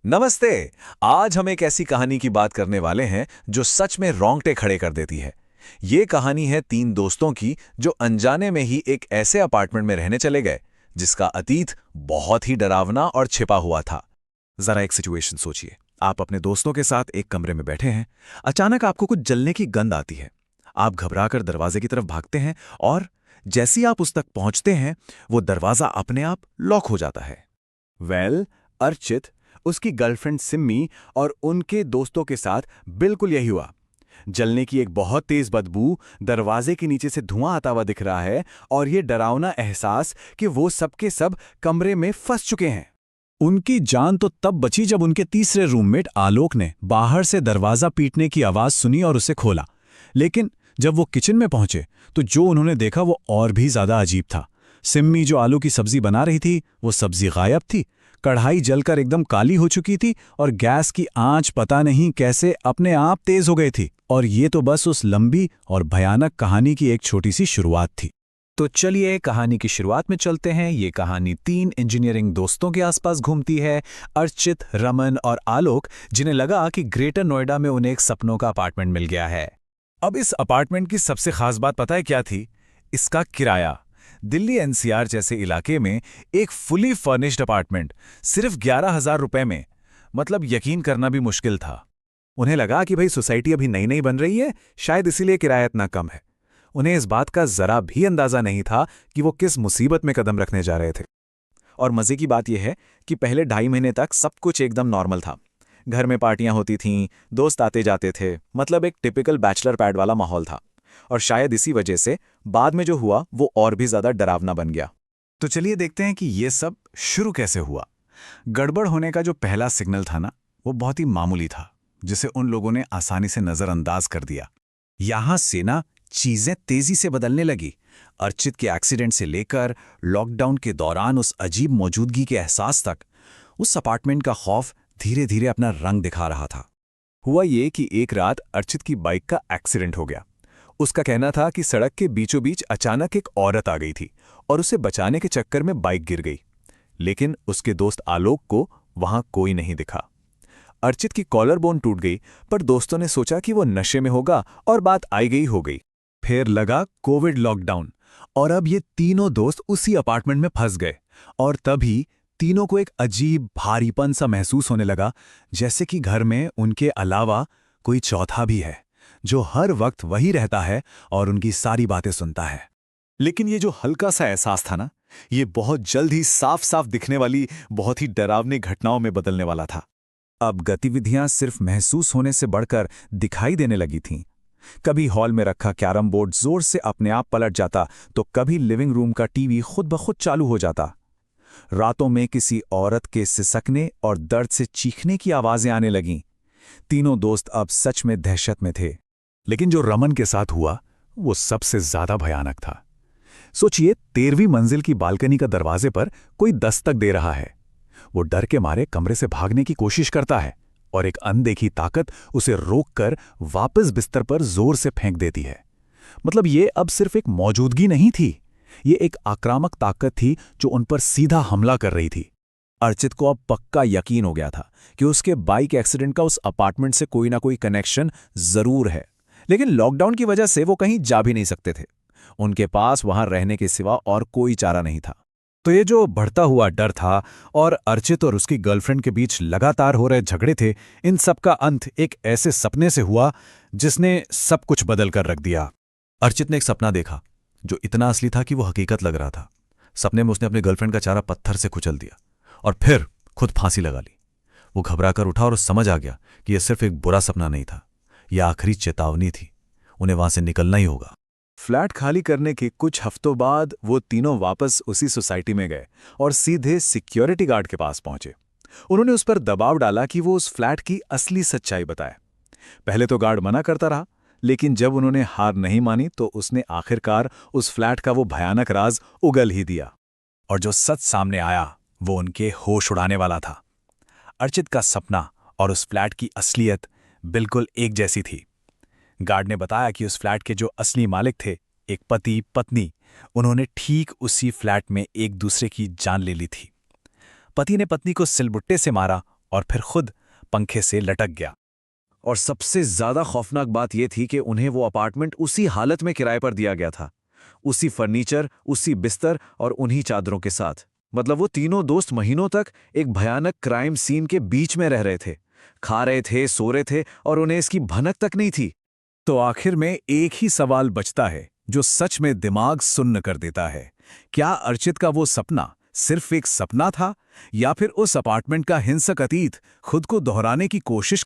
नमस्ते। आज हम एक ऐसी कहानी की बात करने वाले हैं जो सच में रोंगटे खड़े कर देती है। ये कहानी है तीन दोस्तों की जो अनजाने में ही एक ऐसे अपार्टमेंट में रहने चले गए जिसका अतीत बहुत ही डरावना और छिपा हुआ था। जरा एक सिचुएशन सोचिए। आप अपने दोस्तों के साथ एक कमरे में बैठे हैं। अचानक आपको कुछ जलने की गंध आती है। आप घबराकर दरवाजे की तरफ भागते हैं और जैसे ही आप उस तक पहुंचते हैं वो दरवाजा अपने आप लॉक हो जाता है। अर्चित, उसकी गर्लफ्रेंड सिम्मी और उनके दोस्तों के साथ बिल्कुल यही हुआ। जलने की एक बहुत तेज बदबू, दरवाजे के नीचे से धुआं आता हुआ दिख रहा है और ये डरावना एहसास कि वो सबके सब कमरे में फंस चुके हैं। उनकी जान तो तब बची जब उनके तीसरे रूममेट आलोक ने बाहर से दरवाजा पीटने की आवाज सुनी और उसे खोला। लेकिन जब वो किचन में पहुंचे तो जो उन्होंने देखा वो और भी ज्यादा अजीब था। सिम्मी जो आलू की सब्जी बना रही थी वो सब्जी गायब थी। कढ़ाई जलकर एकदम काली हो चुकी थी और गैस की आंच पता नहीं कैसे अपने आप तेज हो गई थी। और ये तो बस उस लंबी और भयानक कहानी की एक छोटी सी शुरुआत थी। तो चलिए कहानी की शुरुआत में चलते हैं। ये कहानी तीन इंजीनियरिंग दोस्तों के आसपास घूमती है, अर्चित, रमन और आलोक, जिन्हें लगा कि ग्रेटर नोएडा में उन्हें एक सपनों का अपार्टमेंट मिल गया है। अब इस अपार्टमेंट की सबसे खास बात पता है क्या थी? इसका किराया। दिल्ली एनसीआर जैसे इलाके में एक फुली फर्निश्ड अपार्टमेंट सिर्फ 11,000 रुपए में, मतलब यकीन करना भी मुश्किल था। उन्हें लगा कि भाई सोसाइटी अभी नई नई बन रही है, शायद इसीलिए किराया इतना कम है। उन्हें इस बात का जरा भी अंदाजा नहीं था कि वो किस मुसीबत में कदम रखने जा रहे थे। और मजे की बात यह है कि पहले 2.5 महीने तक सब कुछ एकदम नॉर्मल था। घर में पार्टियां होती थीं, दोस्त आते जाते थे, मतलब एक टिपिकल बैचलर पैड वाला माहौल था। और शायद इसी वजह से बाद में जो हुआ वो और भी ज्यादा डरावना बन गया। तो चलिए देखते हैं कि ये सब शुरू कैसे हुआ। गड़बड़ होने का जो पहला सिग्नल था ना, वो बहुत ही मामूली था, जिसे उन लोगों ने आसानी से नजरअंदाज कर दिया। यहां से ना चीजें तेजी से बदलने लगी। अर्चित के एक्सीडेंट से लेकर लॉकडाउन के दौरान उस अजीब मौजूदगी के एहसास तक, उस अपार्टमेंट का खौफ धीरे धीरे अपना रंग दिखा रहा था। हुआ ये कि एक रात अर्चित की बाइक का एक्सीडेंट हो गया। उसका कहना था कि सड़क के बीचों बीच अचानक एक औरत आ गई थी और उसे बचाने के चक्कर में बाइक गिर गई। लेकिन उसके दोस्त आलोक को वहां कोई नहीं दिखा। अर्चित की कॉलर बोन टूट गई, पर दोस्तों ने सोचा कि वो नशे में होगा और बात आई गई हो गई। फिर लगा कोविड लॉकडाउन और अब ये तीनों दोस्त उसी अपार्टमेंट में फंस गए। और तभी तीनों को एक अजीब भारीपन सा महसूस होने लगा, जैसे कि घर में उनके अलावा कोई चौथा भी है जो हर वक्त वही रहता है और उनकी सारी बातें सुनता है। लेकिन ये जो हल्का सा एहसास था ना, ये बहुत जल्द ही साफ साफ दिखने वाली बहुत ही डरावनी घटनाओं में बदलने वाला था। अब गतिविधियां सिर्फ महसूस होने से बढ़कर दिखाई देने लगी थीं। कभी हॉल में रखा कैरम बोर्ड जोर से अपने आप पलट जाता, तो कभी लिविंग रूम का टीवी खुद ब खुद चालू हो जाता। रातों में किसी औरत के सिसकने और दर्द से चीखने की आवाजें आने लगीं। तीनों दोस्त अब सच में दहशत में थे। लेकिन जो रमन के साथ हुआ वो सबसे ज्यादा भयानक था। सोचिए, 13वीं मंजिल की बालकनी का दरवाजे पर कोई दस्तक दे रहा है। वो डर के मारे कमरे से भागने की कोशिश करता है और एक अनदेखी ताकत उसे रोककर वापस बिस्तर पर जोर से फेंक देती है। मतलब ये अब सिर्फ एक मौजूदगी नहीं थी, ये एक आक्रामक ताकत थी जो उन पर सीधा हमला कर रही थी। अर्चित को अब पक्का यकीन हो गया था कि उसके बाइक एक्सीडेंट का उस अपार्टमेंट से कोई ना कोई कनेक्शन जरूर है। लेकिन लॉकडाउन की वजह से वो कहीं जा भी नहीं सकते थे। उनके पास वहां रहने के सिवा और कोई चारा नहीं था। तो ये जो बढ़ता हुआ डर था और अर्चित और उसकी गर्लफ्रेंड के बीच लगातार हो रहे झगड़े थे, इन सब का अंत एक ऐसे सपने से हुआ जिसने सब कुछ बदल कर रख दिया। अर्चित ने एक सपना देखा जो इतना असली था कि वो हकीकत लग रहा था। सपने में उसने अपनी गर्लफ्रेंड का चेहरा पत्थर से कुचल दिया और फिर खुद फांसी लगा ली। वो घबराकर उठा और समझ आ गया कि यह सिर्फ एक बुरा सपना नहीं था, यह आखिरी चेतावनी थी। उन्हें वहां से निकलना ही होगा। फ्लैट खाली करने के कुछ हफ्तों बाद वो तीनों वापस उसी सोसाइटी में गए और सीधे सिक्योरिटी गार्ड के पास पहुंचे। उन्होंने उस पर दबाव डाला कि वो उस फ्लैट की असली सच्चाई बताए। पहले तो गार्ड मना करता रहा, लेकिन जब उन्होंने हार नहीं मानी तो उसने आखिरकार उस फ्लैट का वो भयानक राज उगल ही दिया। और जो सच सामने आया वो उनके होश उड़ाने वाला था। अर्चित का सपना और उस फ्लैट की असलियत बिल्कुल एक जैसी थी। गार्ड ने बताया कि उस फ्लैट के जो असली मालिक थे, एक पति पत्नी, उन्होंने ठीक उसी फ्लैट में एक दूसरे की जान ले ली थी। पति ने पत्नी को सिलबुट्टे से मारा और फिर खुद पंखे से लटक गया। और सबसे ज्यादा खौफनाक बात यह थी कि उन्हें वो अपार्टमेंट उसी हालत में किराए पर दिया गया था, उसी फर्नीचर, उसी बिस्तर और उन्हीं चादरों के साथ। मतलब वो तीनों दोस्त महीनों तक एक भयानक क्राइम सीन के बीच में रह रहे थे, खा रहे थे, सो रहे थे और उन्हें इसकी भनक तक नहीं थी। तो आखिर में एक ही सवाल बचता है जो सच में दिमाग सुन्न कर देता है। क्या अर्चित का वो सपना सिर्फ एक सपना था, या फिर उस अपार्टमेंट का हिंसक अतीत खुद को दोहराने की कोशिश कर